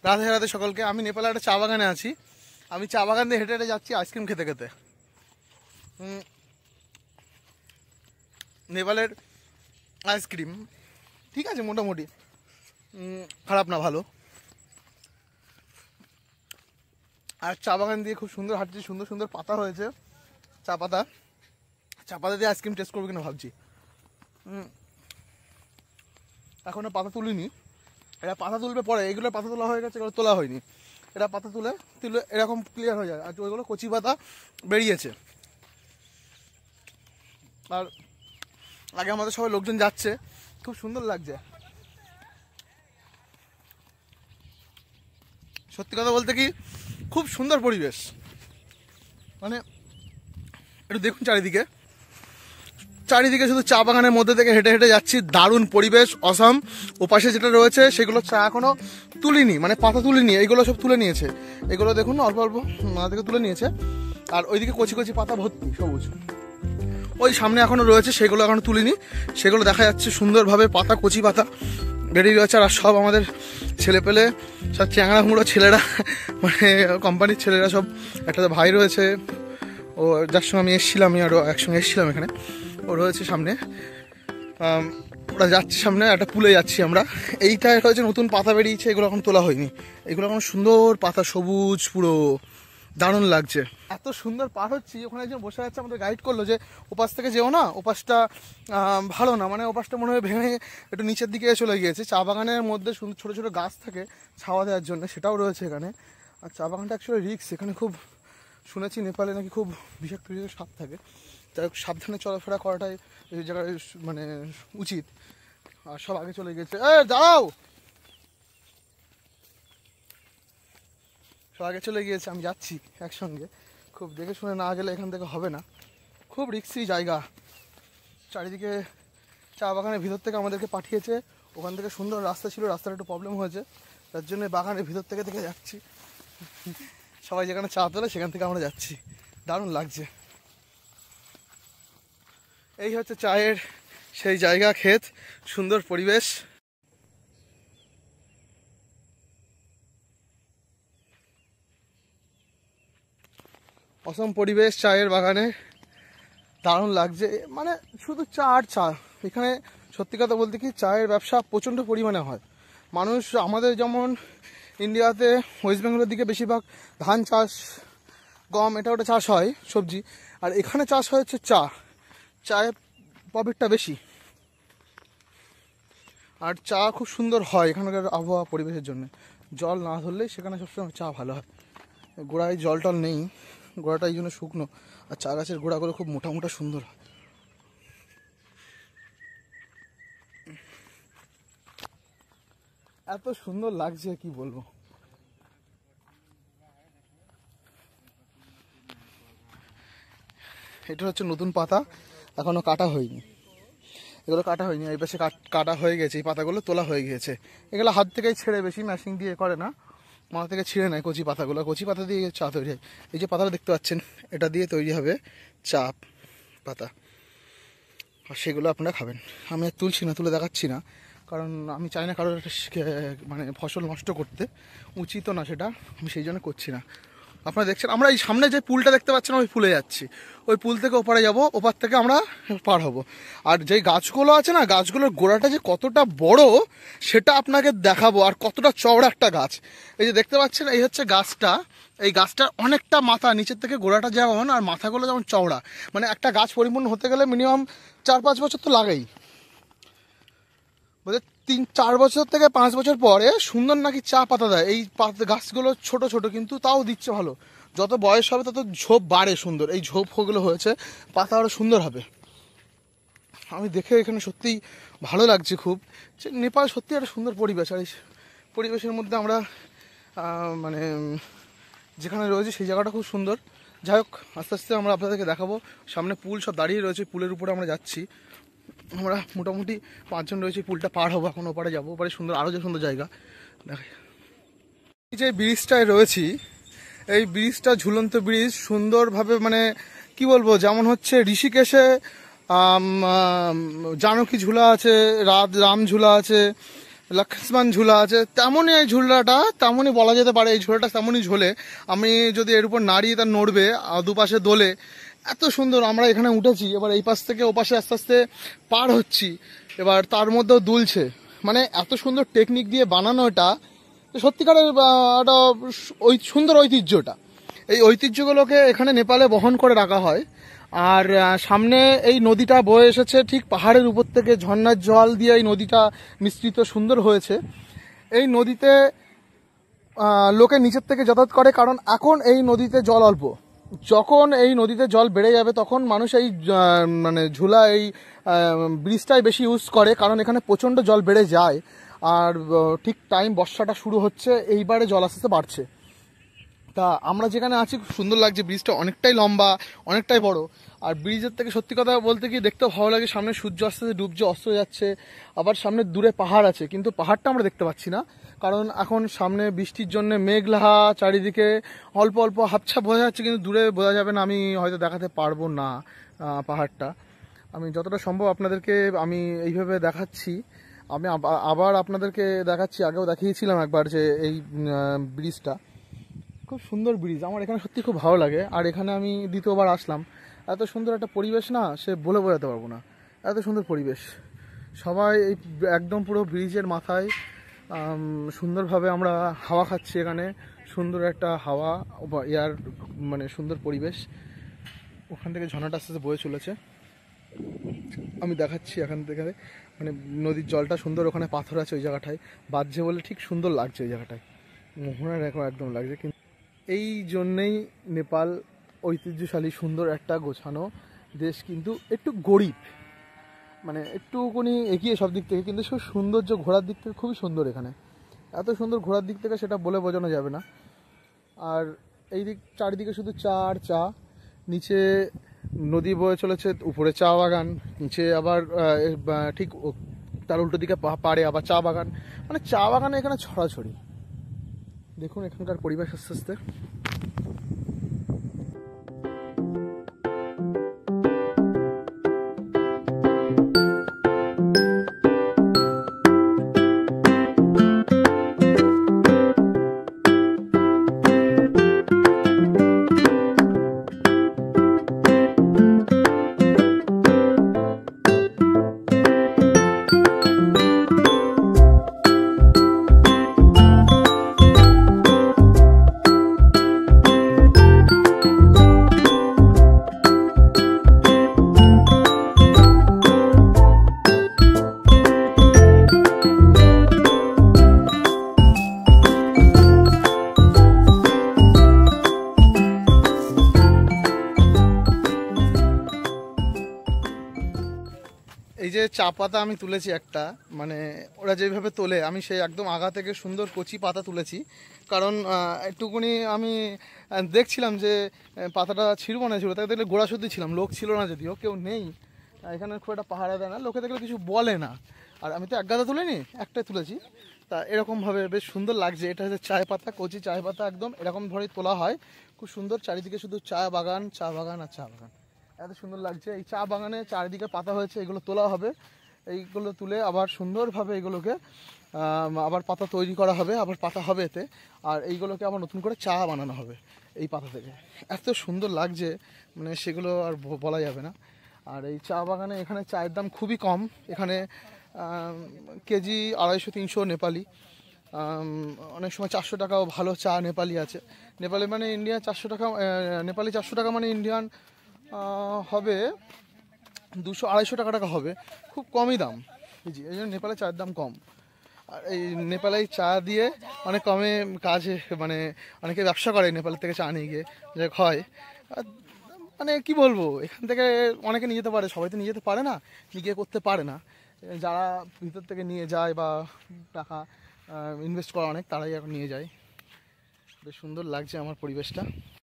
রাধে রাধে সকলকে। আমি নেপালে একটা চা বাগানে আছি। আমি চা বাগান দিয়ে হেঁটে হেঁটে যাচ্ছি আইসক্রিম খেতে খেতে। নেপালের আইসক্রিম ঠিক আছে, মোটামুটি খারাপ না, ভালো। আর চা বাগান দিয়ে খুব সুন্দর হাঁটছি, সুন্দর সুন্দর পাতা হয়েছে, চা পাতা দিয়ে আইসক্রিম টেস্ট করবো কিনা ভাবছি। এখনও পাতা তুলিনি, এটা পাতা তুলবে পরে। এগুলো পাতা তোলা হয়ে গেছে, এগুলো তোলা হয়নি। এটা পাতা তুলে এরকম ক্লিয়ার হয়ে যায়। আর ওইগুলো কচি পাতা বেরিয়েছে। আর আগে আমাদের সবাই লোকজন যাচ্ছে, খুব সুন্দর লাগছে। সত্যি কথা বলতে কি, খুব সুন্দর পরিবেশ। মানে একটু দেখুন চারিদিকে শুধু চা বাগানের মধ্যে থেকে হেঁটে হেঁটে যাচ্ছি। দারুণ পরিবেশ, অসাম। ওপাশে যেটা রয়েছে সেগুলো চা এখনো তুলিনি, মানে পাতা তুলিনি, এইগুলো সব তুলে নিয়েছে। এগুলো দেখুন অল্প অল্প থেকে তুলে নিয়েছে। আর ওইদিকে কচি কচি পাতা ভর্তি সবুজ। ওই সামনে এখনো রয়েছে, সেগুলো এখনো তুলিনি। সেগুলো দেখা যাচ্ছে সুন্দরভাবে পাতা, কচি পাতা বেরিয়ে রয়েছে। আর সব আমাদের ছেলে পেলে, সব চ্যাংড়া মুড়ো ছেলেরা, মানে কোম্পানির ছেলেরা সব। একটা ভাই রয়েছে, ও যার সঙ্গে আমি এসেছিলাম, আমি আরও একসঙ্গে এসেছিলাম এখানে। ও রয়েছে সামনে, ওরা যাচ্ছে সামনে। একটা পুলে যাচ্ছি আমরা। এইটাই হয়েছে নতুন পাতা বেরিয়েছে, এগুলো এখন তোলা হয়নি। এগুলো এখন সুন্দর পাতা, সবুজ পুরো, দারুণ লাগছে। এত সুন্দর পার হচ্ছি, ওখানে একজন বসে আছে, আমাদের গাইড করলো যে ওপাশ থেকে যেও না, ওপাশটা ভালো না, মানে ওপাশটা মনে হয় ভেঙে একটু নিচের দিকে চলে গিয়েছে। চা বাগানের মধ্যে ছোটো ছোটো গাছ থাকে ছাওয়া দেওয়ার জন্য, সেটাও রয়েছে এখানে। আর চা বাগানটা অ্যাকচুয়ালি রিস্ক। এখানে খুব শুনেছি নেপালে নাকি খুব বিষাক্ত সাপ থাকে। তাই সাবধানে চলাফেরা করাটাই এই জায়গায় মানে উচিত। আর সব আগে চলে গেছে, দাঁড়াও, সব আগে চলে গিয়েছে। আমি যাচ্ছি একসঙ্গে, খুব দেখে শুনে না গেলে এখান থেকে হবে না। খুব রিস্কি জায়গা। চারিদিকে চা বাগানের ভিতর থেকে আমাদেরকে পাঠিয়েছে। ওখান থেকে সুন্দর রাস্তা ছিল, রাস্তার একটু প্রবলেম হয়েছে, তার জন্য বাগানের ভিতর থেকে যাচ্ছি। সবাই যেখানে চা তোলে সেখান থেকে আমরা যাচ্ছি। দারুণ লাগছে। এই হচ্ছে চায়ের সেই জায়গা, ক্ষেত, সুন্দর পরিবেশ। অসম পরিবেশ চায়ের বাগানে, দারুণ লাগছে। মানে শুধু চা আর চা। এখানে সত্যি কথা বলতে কি, চায়ের ব্যবসা প্রচণ্ড পরিমাণে হয়। মানুষ আমাদের যেমন ইন্ডিয়াতে ওয়েস্ট বেঙ্গলের দিকে বেশিরভাগ ধান চাষ, গম, এটা ওটা চাষ হয়, সবজি। আর এখানে চাষ হয় হচ্ছে চা। চায়ের প্রফিটটা বেশি। আর চা খুব সুন্দর হয় এখানকার আবহাওয়া পরিবেশের জন্য। জল না ধরলেই সেখানে সবসময় চা ভালো হয়। গোড়ায় জল টল নেই, গোড়াটা এই জন্য শুকনো। আর চা গাছের গোড়াগুলো খুব মোটা মোটা সুন্দর হয়। এত সুন্দর লাগছে কি বলবো। এটা হচ্ছে নতুন পাতা, এখনো কাটা হয়নি। এগুলো কাটা হয়নি, এই পাশে কাটা হয়ে গেছে। এই পাতাগুলো তোলা হয়ে গিয়েছে। এগুলো হাত থেকেই ছেড়ে, বেশি ম্যাশিং দিয়ে করে না, মাথা থেকে ছিঁড়ে নেয় কচি পাতাগুলো। কচি পাতা দিয়ে চা তৈরি হয়। এই যে পাতাটা দেখতে পাচ্ছেন, এটা দিয়ে তৈরি হবে চা পাতা। আর সেগুলো আপনারা খাবেন। আমি আর তুলছি না, তুলে দেখাচ্ছি না, কারণ আমি চাই না কারোর মানে ফসল নষ্ট করতে, উচিত না সেটা। আমি সেই জন্য করছি না। আপনারা দেখছেন, আমরা এই সামনে যে পুলটা দেখতে পাচ্ছেন, ওই পুলে যাচ্ছি। ওই পুল থেকে ওপারে যাব, ওপার থেকে আমরা পার হব। আর যেই গাছগুলো আছে না, গাছগুলোর গোড়াটা যে কতটা বড় সেটা আপনাকে দেখাবো। আর কতটা চওড়া একটা গাছ। এই যে দেখতে পাচ্ছেন, এই হচ্ছে গাছটা। এই গাছটার অনেকটা মাথা, নিচের থেকে গোড়াটা যেমন আর মাথাগুলো যেমন চওড়া। মানে একটা গাছ পরিপূর্ণ হতে গেলে মিনিমাম 4-5 বছর তো লাগেই। বলছে 3-4 বছর থেকে 5 বছর পরে সুন্দর নাকি চা পাতা দেয়। এই গাছগুলো ছোট ছোট, কিন্তু তাও দিচ্ছে ভালো। যত বয়স হবে তত ঝোপ বাড়ে সুন্দর। এই ঝোপগুলো হয়েছে, পাতা আরও সুন্দর হবে। আমি দেখে এখানে সত্যিই ভালো লাগছে খুব। নেপাল সত্যি একটা সুন্দর পরিবেশ। আর এই পরিবেশের মধ্যে আমরা মানে যেখানে রয়েছে সেই জায়গাটা খুব সুন্দর। যাই হোক, আস্তে আস্তে আমরা আপনাদেরকে দেখাবো। সামনে পুল সব দাঁড়িয়ে রয়েছে, পুলের উপরে আমরা যাচ্ছি। আমরা মোটামুটি 5 জন রয়েছে, পুলটা পার হবো, এখন ওপারে যাবো। ওপারে সুন্দর, আরও যে সুন্দর জায়গা দেখাই। এই যে ব্রিজটায় রয়েছি, এই ব্রিজটা ঝুলন্ত ব্রিজ, সুন্দরভাবে, মানে কি বলবো, যেমন হচ্ছে ঋষিকেশে জানকী ঝুলা আছে, রাম ঝুলা আছে, লক্ষ্মণ ঝুলা আছে, তেমনই এই ঝুলাটা, তেমনই বলা যেতে পারে এই ঝুলাটা তেমনই ঝোলে। আমি যদি এর উপর নাড়িয়ে তার নড়বে, দুপাশে দোলে, এত সুন্দর। আমরা এখানে উঠেছি, এবার এই পাশ থেকে ও পাশে আস্তে আস্তে পার হচ্ছি, এবার তার মধ্যেও দুলছে। মানে এত সুন্দর টেকনিক দিয়ে বানানো এটা, সত্যিকারের একটা সুন্দর ঐতিহ্যটা। এই ঐতিহ্যগুলোকে এখানে নেপালে বহন করে রাখা হয়। আর সামনে এই নদীটা বয়ে এসেছে ঠিক পাহাড়ের উপর থেকে, ঝর্ণার জল দিয়ে এই নদীটা মিশ্রিত সুন্দর হয়েছে। এই নদীতে লোকে নিচের থেকে যাতায়াত করে, কারণ এখন এই নদীতে জল অল্প। যখন এই নদীতে জল বেড়ে যাবে তখন মানুষ এই মানে ঝুলা, এই ব্রিজটাই বেশি ইউজ করে, কারণ এখানে প্রচণ্ড জল বেড়ে যায়। আর ঠিক টাইম বর্ষাটা শুরু হচ্ছে, এইবারে জল আস্তে আস্তে বাড়ছে। তা আমরা যেখানে আছি খুব সুন্দর লাগছে, ব্রিজটা অনেকটাই লম্বা, অনেকটাই বড়। আর ব্রিজের থেকে সত্যি কথা বলতে কি দেখতে ভালো লাগে, সামনে সূর্য আস্তে আস্তে ডুবছে, অস্ত যাচ্ছে। আবার সামনে দূরে পাহাড় আছে, কিন্তু পাহাড়টা আমরা দেখতে পাচ্ছি না, কারণ এখন সামনে বৃষ্টির জন্য মেঘলা চারিদিকে, অল্প অল্প হাপছাপ বোঝা যাচ্ছে, কিন্তু দূরে বোঝা যাবে না। আমি হয়তো দেখাতে পারবো না পাহাড়টা। আমি যতটা সম্ভব আপনাদেরকে আমি এইভাবে দেখাচ্ছি। আমি আবার আপনাদেরকে দেখাচ্ছি, আগেও দেখিয়েছিলাম একবার যে এই ব্রিজটা খুব সুন্দর ব্রিজ। আমার এখানে সত্যি খুব ভালো লাগে। আর এখানে আমি দ্বিতীয়বার আসলাম, এত সুন্দর একটা পরিবেশ না, সে বলে বোঝাতে পারবো না, এত সুন্দর পরিবেশ। সবাই এই একদম পুরো ব্রিজের মাথায় সুন্দরভাবে আমরা হাওয়া খাচ্ছি। এখানে সুন্দর একটা হাওয়া, এয়ার, মানে সুন্দর পরিবেশ। ওখান থেকে ঝর্ণাটা আস্তে আস্তে বয়ে চলেছে, আমি দেখাচ্ছি এখান থেকে। মানে নদীর জলটা সুন্দর, ওখানে পাথর আছে ওই জায়গাটায়, বাজছে বলে ঠিক সুন্দর লাগছে ওই জায়গাটায়, মোহনার একদম লাগছে। কিন্তু এই জন্যেই নেপাল ঐতিহ্যশালী সুন্দর একটা গোছানো দেশ, কিন্তু একটু গরিব, মানে একটুখানি এগিয়ে সব দিক থেকে, কিন্তু সব সৌন্দর্য ঘোরার দিক থেকে খুবই সুন্দর। এখানে এত সুন্দর ঘোরার দিক থেকে সেটা বলে বোঝানো যাবে না। আর এই দিক চারিদিকে শুধু চা আর চা, নিচে নদী বয়ে চলেছে, উপরে চা বাগান, নিচে আবার ঠিক তার উল্টো দিকে পাড়ে আবার চা বাগান। মানে চা বাগানে এখানে ছড়াছড়ি। দেখুন এখানকার পরিবেশ আস্তে আস্তে। এই যে চা পাতা আমি তুলেছি একটা, মানে ওরা যেভাবে তোলে, আমি সেই একদম আগা থেকে সুন্দর কচি পাতা তুলেছি। কারণ একটুকুনি আমি দেখছিলাম যে পাতাটা ছিঁড়বো না, ছিল তাকে দেখলে গোড়া শুদ্ধি ছিলাম, লোক ছিল না, যদিও কেউ নেই এখানে, খুব একটা পাহারা দেয় না, লোকে দেখলে কিছু বলে না। আর আমি তো এক গাদা তুলিনি, একটাই তুলেছি। তা এরকমভাবে বেশ সুন্দর লাগছে। এটা হচ্ছে চায় পাতা, কচি চায় পাতা, একদম এরকম ধরেই তোলা হয়, খুব সুন্দর। চারিদিকে শুধু চা বাগান, চা বাগান আর চা বাগান, এত সুন্দর লাগছে। এই চা বাগানে চারিদিকে পাতা হয়েছে, এগুলো তোলা হবে। এইগুলো তুলে আবার সুন্দরভাবে এগুলোকে আবার পাতা তৈরি করা হবে, আবার পাতা হবে এতে। আর এইগুলোকে আবার নতুন করে চা বানানো হবে এই পাতা থেকে। এত সুন্দর লাগছে, মানে সেগুলো আর বলা যাবে না। আর এই চা বাগানে এখানে চায়ের দাম খুবই কম। এখানে কেজি 250-300 নেপালি, অনেক সময় 400 টাকাও ভালো চা নেপালি আছে। নেপালি মানে ইন্ডিয়ান 400 টাকা, নেপালি 400 টাকা মানে ইন্ডিয়ান হবে 200-250 টাকা হবে, খুব কমই দাম কেজি। এই জন্য নেপালে চায়ের দাম কম। আর এই নেপালে চা দিয়ে অনেক কমে কাজে, মানে অনেকে ব্যবসা করে নেপাল থেকে চা নিয়ে গিয়ে, যে হয়। মানে কি বলবো, এখান থেকে অনেকে নিয়ে যেতে পারে, সবাই তো নিয়ে যেতে পারে না, নিয়ে গিয়ে করতে পারে না। যারা ভিতর থেকে নিয়ে যায় বা টাকা ইনভেস্ট করা অনেক, তারাই এখন নিয়ে যায়। বেশ সুন্দর লাগছে আমার পরিবেশটা।